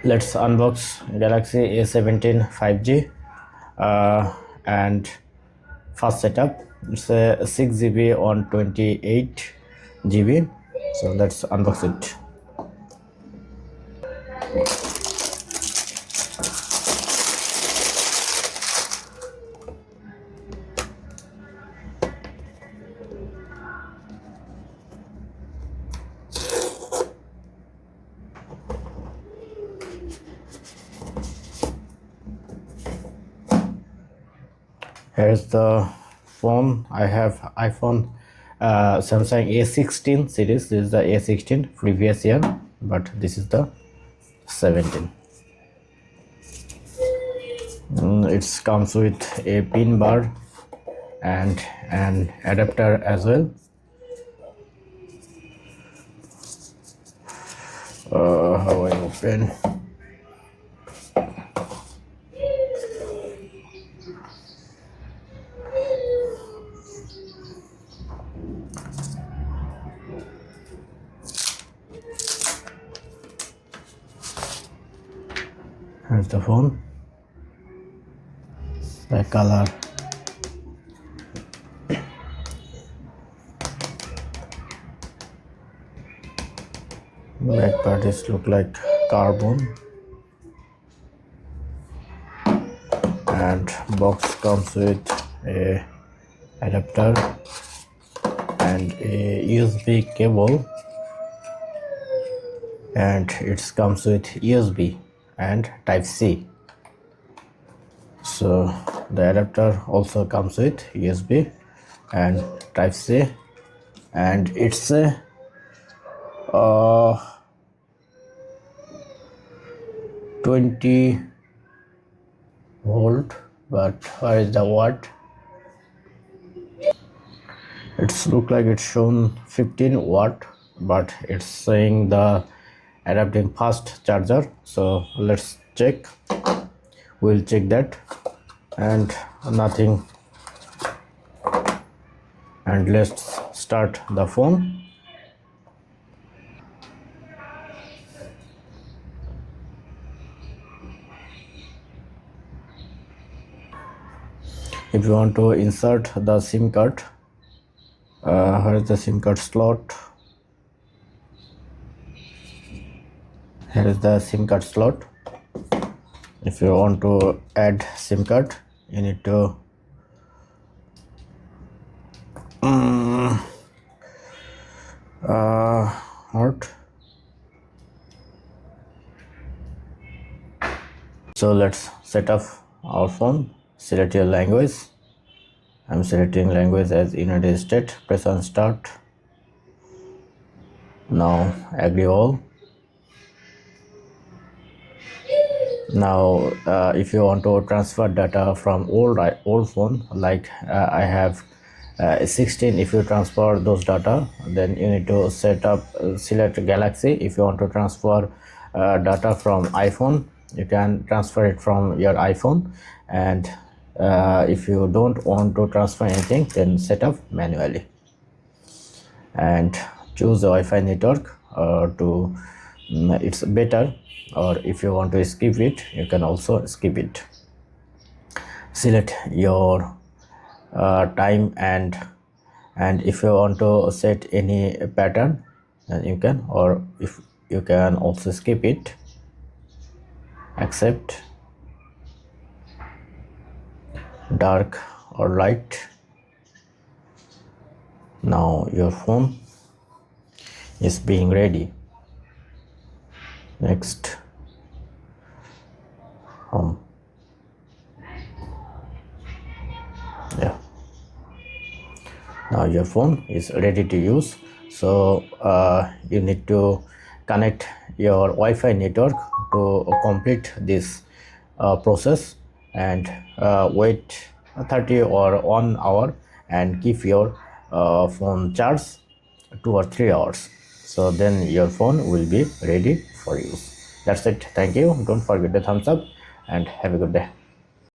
Let's unbox Galaxy A17 5G and fast setup. It's a 6 GB on 28 GB. So let's unbox it. Here's the phone. I have iPhone Samsung A16 series. This is the A16 previous year, but this is the 17. It comes with a pin bar and an adapter as well. How I open? Here's the phone. The color. Back part is look like carbon, and box comes with a adapter and a USB cable, and it comes with USB and Type-C. So the adapter also comes with USB and Type-C, and it's a 20 volt, but where is the watt? It's look like it's shown 15 watt, but it's saying the adapting fast charger. So let's check. We'll check that, and nothing. And let's start the phone. If you want to insert the SIM card, here is the SIM card slot. Here is the SIM card slot. If you want to add SIM card, you need to what? So let's set up our phone. Select your language. I'm selecting language as United States. Press on start. Now agree all. Now if you want to transfer data from old phone, like I have 16, if you transfer those data, then you need to select Galaxy. If you want to transfer data from iPhone, you can transfer it from your iPhone, and if you don't want to transfer anything, then set up manually and choose the Wi-Fi network it's better, or if you want to skip it, you can also skip it. Select your time, and if you want to set any pattern, then you can, or if you can also skip it. Accept. Dark or light. Now your phone is being ready. Next, home. Yeah, now your phone is ready to use. So you need to connect your Wi-Fi network to complete this process, and wait 30 or 1 hour, and keep your phone charged 2 or 3 hours. So then your phone will be ready for use. That's it. Thank you. Don't forget the thumbs up, and have a good day.